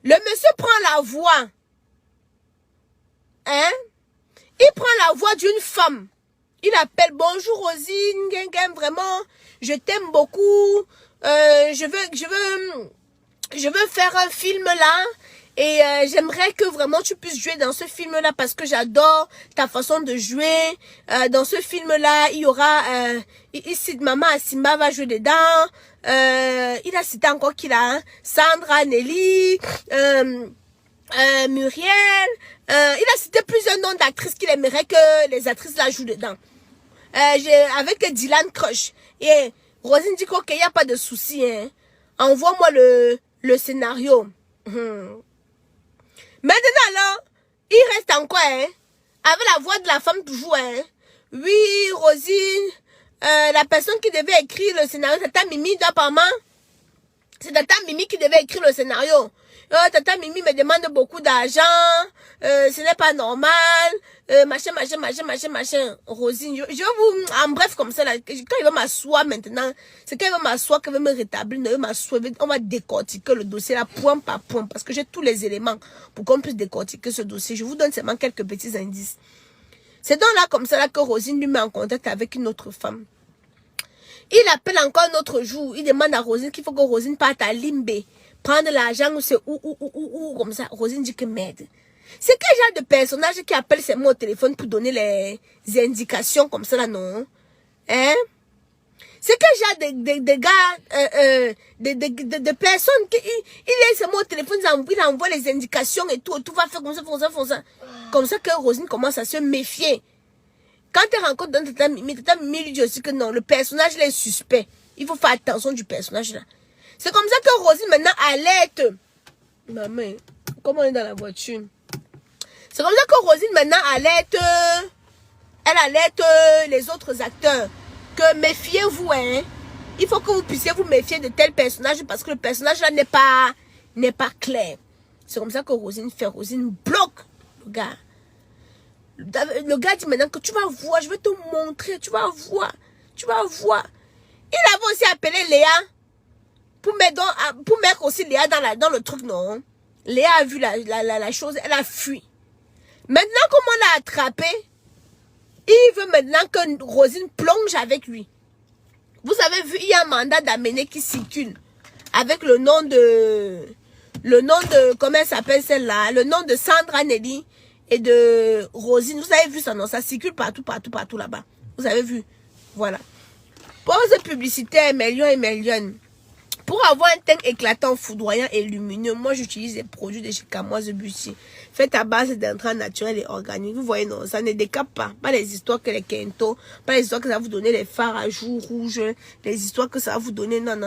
Le monsieur prend la voix. Hein? Il prend la voix d'une femme. Il appelle, bonjour Rosine, vraiment, je t'aime beaucoup. Je veux faire un film là. Et j'aimerais que vraiment tu puisses jouer dans ce film-là parce que j'adore ta façon de jouer. Dans ce film-là, il y aura... il cite Maman Asimba va jouer dedans. Il a cité encore qui là, hein? Sandra, Nelly, Muriel. Il a cité plusieurs noms d'actrices qu'il aimerait que les actrices là jouent dedans. Avec Dylan Crush. Et Rosine dit qu'il n'y a pas de souci. Hein. Envoie-moi le scénario. Maintenant là, il reste encore, hein, avec la voix de la femme toujours, hein. Oui, Rosine, la personne qui devait écrire le scénario, Tata Mimi, apparemment, c'est Tata Mimi qui devait écrire le scénario. Tata Mimi me demande beaucoup d'argent, ce n'est pas normal, machin. Rosine, je vais vous, en bref, comme ça, là, quand il va m'asseoir maintenant, c'est quand il va m'asseoir qu'il va me rétablir, il va m'asseoir, on va décortiquer le dossier là, point par point, parce que j'ai tous les éléments pour qu'on puisse décortiquer ce dossier. Je vous donne seulement quelques petits indices. C'est donc là, comme ça, là, que Rosine lui met en contact avec une autre femme. Il appelle encore un autre jour, il demande à Rosine qu'il faut que Rosine parte à Limbe. Prendre l'argent ou c'est ou comme ça. Rosine dit que merde. C'est quel genre de personnage qui appelle ses mots au téléphone pour donner les indications comme ça là, non? Hein? C'est quel genre de gars, de personnes qui, il a ses mots au téléphone, il envoie les indications et tout va faire comme ça. Comme ça que Rosine commence à se méfier. Quand elle rencontre dans Tata Mimi lui dit aussi que non, le personnage là est suspect. Il faut faire attention du personnage là. C'est comme ça que Rosine maintenant alerte. Maman, comment on est dans la voiture? C'est comme ça que Rosine maintenant alerte. Elle alerte les autres acteurs. Que méfiez-vous, hein. Il faut que vous puissiez vous méfier de tel personnage parce que le personnage là n'est pas clair. C'est comme ça que Rosine fait. Rosine bloque le gars. Le gars dit maintenant que tu vas voir, je vais te montrer, tu vas voir. Il avait aussi appelé Léa. Pour mettre aussi Léa dans le truc, non. Léa a vu la chose, elle a fui. Maintenant, comme on l'a attrapé, il veut maintenant que Rosine plonge avec lui. Vous avez vu, il y a un mandat d'amener qui circule. Avec le nom de, comment elle s'appelle celle-là, le nom de Sandra Nelly et de Rosine. Vous avez vu ça, non? Ça circule partout là-bas. Vous avez vu? Voilà. Pause publicitaire, millions. Pour avoir un teint éclatant, foudroyant et lumineux, moi j'utilise les produits de chez Kamoise Beauty. Fait à base d'intrants naturels et organiques. Vous voyez, non, ça ne décape pas. Pas les histoires que les Kento, pas les histoires que ça va vous donner les fards à joues rouges, les histoires que ça va vous donner. Non.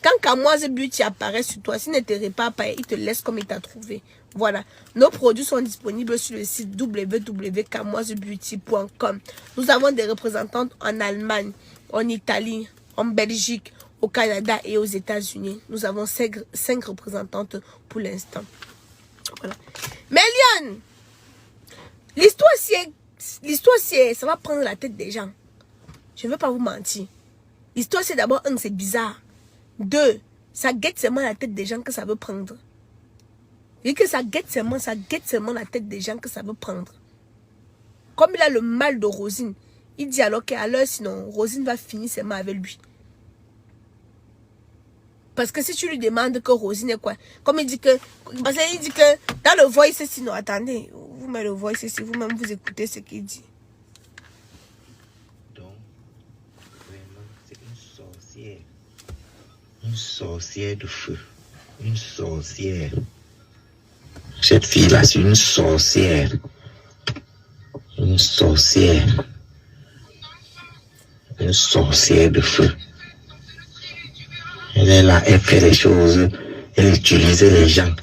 Quand Kamoise Beauty apparaît sur toi, s'il ne te répare pas, il te laisse comme il t'a trouvé. Voilà. Nos produits sont disponibles sur le site www.kamoisebeauty.com. Nous avons des représentantes en Allemagne, en Italie, en Belgique, au Canada et aux États-Unis. Nous avons 5 représentantes pour l'instant. Voilà. Mais Lyon, l'histoire c'est, ça va prendre la tête des gens. Je ne veux pas vous mentir. L'histoire c'est d'abord, c'est bizarre. 2, ça guette seulement la tête des gens que ça veut prendre. Et que ça guette seulement la tête des gens que ça veut prendre. Comme il a le mal de Rosine, il dit alors qu'à l'heure, sinon, Rosine va finir seulement avec lui. Parce que si tu lui demandes que Rosine est quoi, comme il dit que, parce qu'il dit que dans le voice, sinon, attendez, vous mettez le voice ici, vous-même vous écoutez ce qu'il dit. Donc, vraiment, c'est une sorcière. Une sorcière de feu. Une sorcière. Cette fille-là, c'est une sorcière. Une sorcière. Une sorcière de feu. Elle est là, elle fait les choses, elle utilise les gens.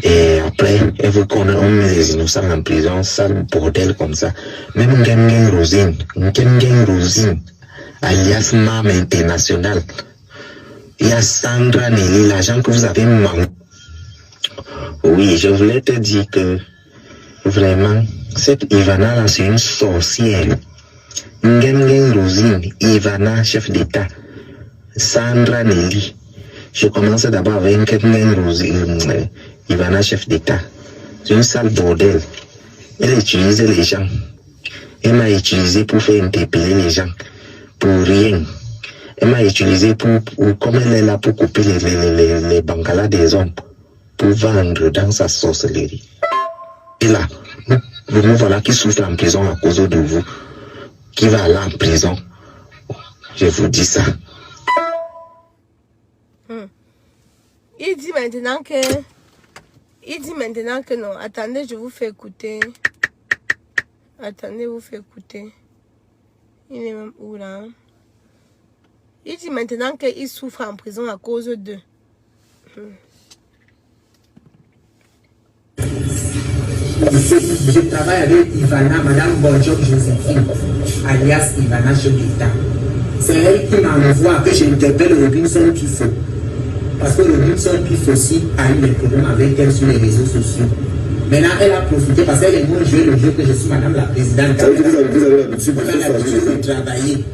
Et après, elle veut qu'on met les innocents en prison, ça le bordel comme ça. Même Ngengen Rosine, alias Mame International. Il y a Sandra Nelly, l'agent que vous avez manqué. Oui, je voulais te dire que vraiment, cette Ivana là, c'est une sorcière. Ngengen Rosine, Ivana, chef d'État. Sandra Nelly, Je commence d'abord avec Ivana, chef d'État. C'est une sale bordel. Elle utilise les gens. Elle m'a utilisé pour faire interpeller les gens. Pour rien. Elle m'a utilisé pour comme elle est là pour couper les bangalas des hommes. Pour vendre dans sa sorcellerie. Et là, nous voilà qui souffre en prison à cause de vous. Qui va aller en prison. Je vous dis ça. Il dit maintenant que non. Attendez, je vous fais écouter. Attendez, vous fais écouter. Il est même où là? Il dit maintenant qu'il souffre en prison à cause de. Je travaille avec Ivana, Madame Bonjour Joséphine, alias Ivana Chebita. C'est elle qui m'envoie que j'interpelle Robinson Pifo. Parce que Robinson Pifo aussi a eu des problèmes avec elle sur les réseaux sociaux. Maintenant, elle a profité parce qu'elle est moins joué le jeu que je suis Madame la Présidente. Ça veut dire que vous avez l'habitude de travailler.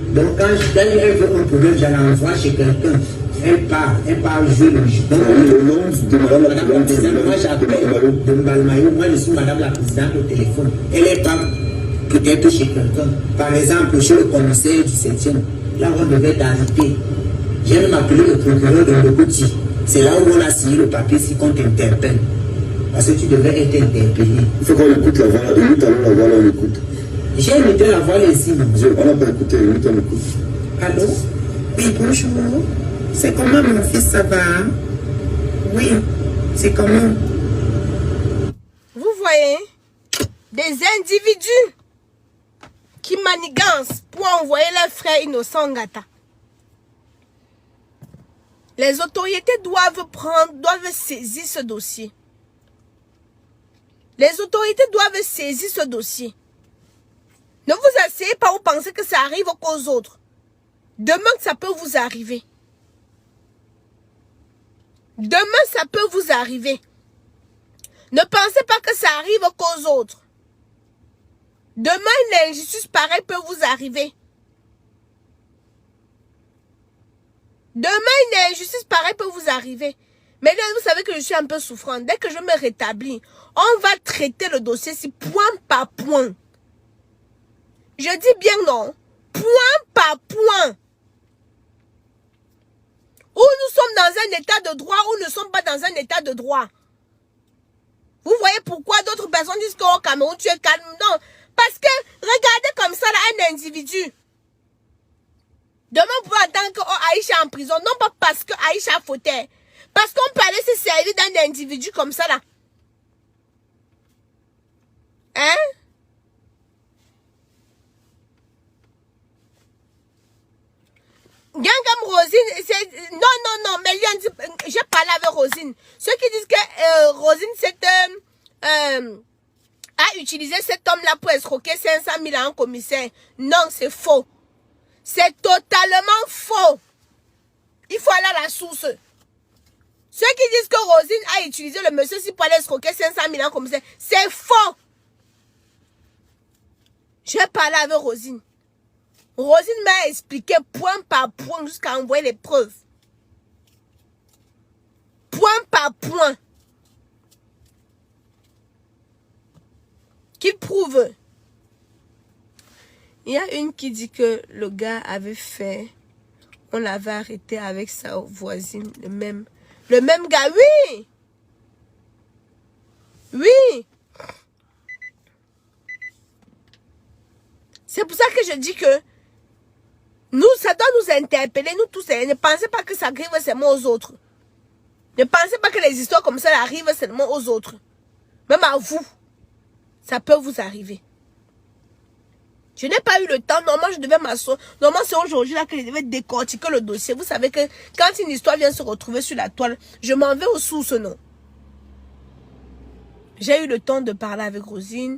Donc, quand elle veut un problème, je l'envoie chez quelqu'un. Elle part jouer le jeu. Donc, le nom de Madame la Présidente, moi j'appelle de Mbalmayo, moi je suis Madame la Présidente au téléphone. Elle est pas peut-être chez quelqu'un. Par exemple, chez le commissaire du 7e, là où on devait t'arrêter. J'ai même appelé le procureur de Mbokoti. C'est là où on a signé le papier si qu'on t'interpelle. Parce que tu devais être interpellé. Il faut qu'on écoute la voix, nous allons la voix, on écoute. J'ai écouté la voix ici. On n'a pas écouté, nous on écoute. Allô? Oui, bonjour. C'est comment mon fils, ça va? Oui, c'est comment? Vous voyez des individus qui manigancent pour envoyer leurs frères innocents Ngata. Les autorités doivent saisir ce dossier. Les autorités doivent saisir ce dossier. Ne vous asseyez pas ou pensez que ça arrive aux autres. Demain, ça peut vous arriver. Demain, ça peut vous arriver. Ne pensez pas que ça arrive qu'aux autres. Demain, une injustice pareille peut vous arriver. Demain, une injustice pareille peut vous arriver. Mais là, vous savez que je suis un peu souffrante. Dès que je me rétablis, on va traiter le dossier si point par point. Je dis bien non. Point par point. Ou nous sommes dans un état de droit ou nous ne sommes pas dans un état de droit. Vous voyez pourquoi d'autres personnes disent qu'au Cameroun, tu es calme. Non. Parce que, regardez comme ça là, un individu. Demain, vous pouvez attendre que Aïcha est en prison. Non pas parce que Aïcha a fauté. Parce qu'on peut aller se servir d'un individu comme ça là. Hein? Gangam Rosine, non, mais j'ai parlé avec Rosine. Ceux qui disent que Rosine a utilisé cet homme-là pour escroquer 500 000 à un commissaire. Non, c'est faux. C'est totalement faux. Il faut aller à la source. Ceux qui disent que Rosine a utilisé le monsieur pour aller escroquer 500 000 à un commissaire, c'est faux. J'ai parlé avec Rosine. Rosine m'a expliqué point par point jusqu'à envoyer les preuves. Point par point. Qu'il prouve. Il y a une qui dit que le gars avait fait, on l'avait arrêté avec sa voisine, le même gars, oui. Oui. C'est pour ça que je dis que nous, ça doit nous interpeller, nous tous. Ne pensez pas que ça arrive seulement aux autres. Ne pensez pas que les histoires comme ça arrivent seulement aux autres. Même à vous, ça peut vous arriver. Je n'ai pas eu le temps. Normalement, je devais m'asseoir. Normalement, c'est aujourd'hui là que je devais décortiquer le dossier. Vous savez que quand une histoire vient se retrouver sur la toile, je m'en vais aux sources, non. J'ai eu le temps de parler avec Rosine.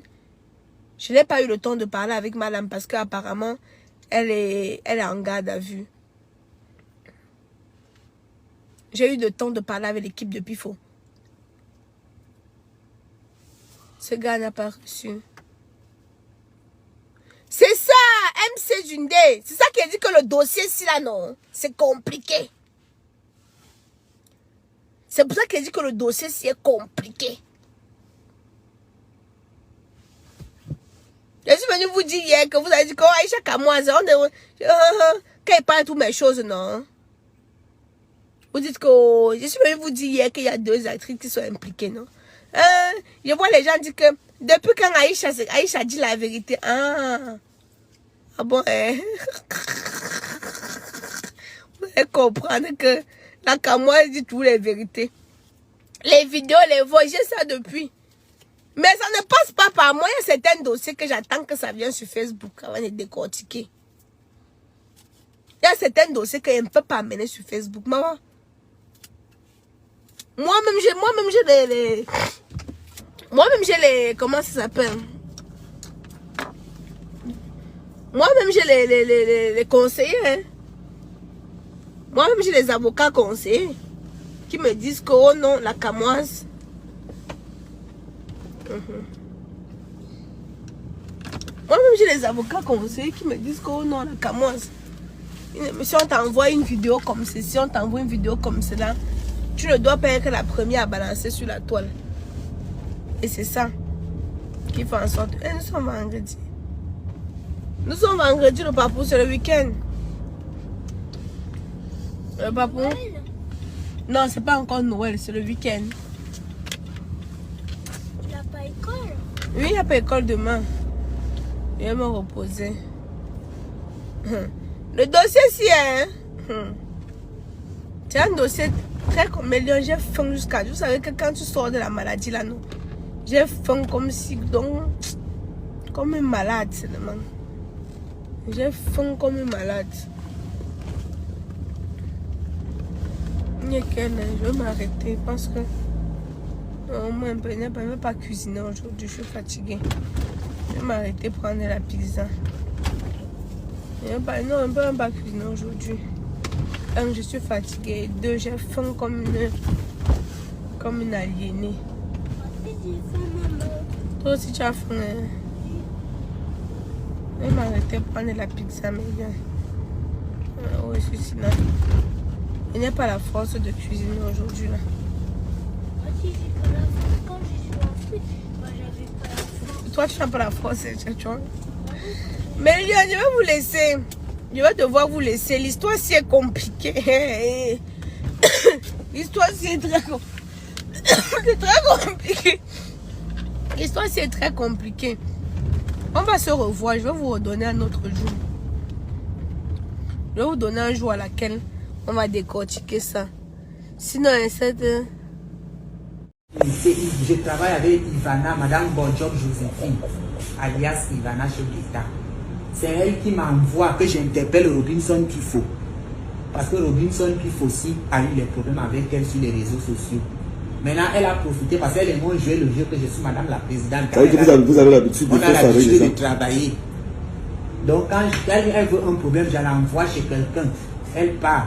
Je n'ai pas eu le temps de parler avec madame parce qu'apparemment, elle est en garde à vue. J'ai eu le temps de parler avec l'équipe de Pifo. Ce gars n'a pas reçu. C'est ça, MC Dundé. C'est ça qui a dit que le dossier, si là, non, c'est compliqué. C'est pour ça qu'elle dit que le dossier c'est compliqué. Je suis venue vous dire hier que vous avez dit que Aïcha Kamoise, quand il parle de toutes mes choses, non? Vous dites que je suis venue vous dire hier qu'il y a 2 actrices qui sont impliquées, non? Je vois les gens dire que depuis quand Aïcha dit la vérité, ah bon, vous allez comprendre que la Kamoise dit toutes les vérités. Les vidéos, les voix, j'ai ça depuis. Mais ça ne passe pas par moi. Il y a certains dossiers que j'attends que ça vienne sur Facebook avant de décortiquer. Il y a certains dossiers que je ne peux pas amener sur Facebook. Maman. Moi-même, j'ai les... Comment ça s'appelle? Moi-même, j'ai les conseillers. Hein. Moi-même, j'ai les avocats conseillers qui me disent que, oh non, la Kamoise... Moi-même, j'ai les avocats conseillers qui me disent que, oh non, la Kamoise. Si on t'envoie une vidéo comme ceci, on t'envoie une vidéo comme cela, tu ne dois pas être la première à balancer sur la toile. Et c'est ça qui fait en sorte... nous sommes vendredi. Nous sommes vendredi, le papou, c'est le week-end. Le papou? Non, c'est pas encore Noël, c'est le week-end. Tu n'as pas école? Oui, il n'y a pas école demain. Je vais me reposer. Le dossier, si hein? C'est un dossier très commélion. J'ai faim jusqu'à... Vous savez que quand tu sors de la maladie, là, non? J'ai faim comme si... Donc, comme une malade, seulement. J'ai faim comme une malade. Je vais m'arrêter parce que... Moi, je ne peux pas cuisiner aujourd'hui. Je suis fatiguée. Je vais m'arrêter prendre la pizza. Non, on ne peut même pas cuisiner aujourd'hui. 1, je suis fatiguée. 2, j'ai faim comme une aliénée. Toi aussi, tu as faim. Hein? Je vais m'arrêter prendre la pizza, mais bien. Oui, je suis là. Il n'y a pas la force de cuisiner aujourd'hui là. Quand je suis en foot, moi j'avais pas la force. Toi, tu n'as pas la force, tu vois. Mais je vais vous laisser. Je vais devoir vous laisser. L'histoire si est compliquée. L'histoire si est très compliquée. L'histoire si est très compliquée. On va se revoir. Je vais vous redonner un autre jour. Je vais vous donner un jour à laquelle on va décortiquer ça. Sinon, Je travaille avec Ivana, Madame Bonjob Joséphine, alias Ivana chef d'État. C'est elle qui m'envoie que j'interpelle Robinson Pifo. Parce que Robinson Pifo aussi a eu des problèmes avec elle sur les réseaux sociaux. Maintenant, elle a profité parce qu'elle aime jouer le jeu que je suis Madame la Présidente. Vous avez l'habitude de faire ça avec les gens. De travailler. Donc, quand elle veut un problème, je l'envoie chez quelqu'un. Elle part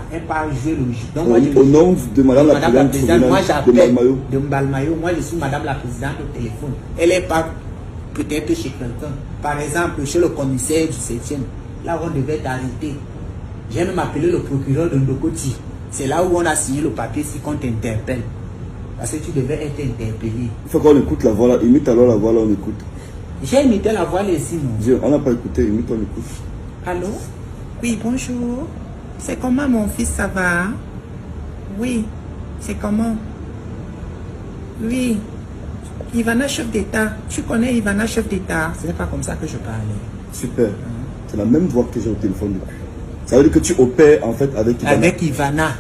jouer le jeu. Donc, moi, au nom de Madame la Présidente, moi j'appelle de Mbalmayo. Moi, je suis Madame la Présidente au téléphone. Elle est pas peut-être chez quelqu'un. Par exemple, chez le commissaire du 7e. Là où on devait t'arrêter. J'ai même appelé le procureur de Ndokoti. C'est là où on a signé le papier si qu'on t'interpelle. Parce que tu devais être interpellé. Il faut qu'on écoute la voix là. Imite alors la voix là, on écoute. J'ai imité la voix là ici, non? On n'a pas écouté, imite, on écoute. Allô? Oui, bonjour. C'est comment mon fils, ça va? Oui, c'est comment? Oui, Ivana chef d'État. Tu connais Ivana chef d'État? Ce n'est pas comme ça que je parlais. Super. C'est la même voix que j'ai au téléphone depuis. Ça veut dire que tu opères en fait avec Ivana. Avec Ivana.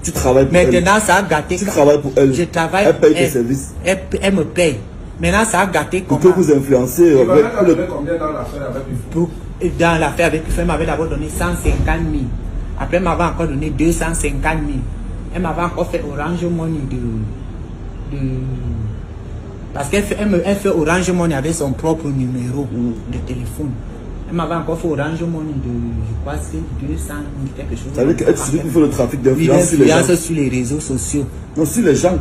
Tu travailles pour elle. Maintenant, ça a gâté. Tu travailles pour elle. Je travaille. Elle paye tes services. Elle me paye. Maintenant, ça a gâté Pour comment? que vous influencez. Combien dans l'affaire avec Ivana? Dans l'affaire avec Ivana, elle m'avait d'abord donné 150 000. Après, elle m'avait encore donné 250 000. Elle m'avait encore fait Orange Money parce qu'elle fait Orange Money avec son propre numéro de téléphone. Elle m'avait encore fait Orange Money de, je crois, c'est 200 000 quelque chose. Ça veut dire qu'elle se fait le trafic d'influence sur les gens. Sur les réseaux sociaux. Non, sur les gens.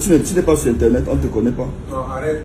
Tu n'es pas sur Internet, on ne te connaît pas. Non, arrête.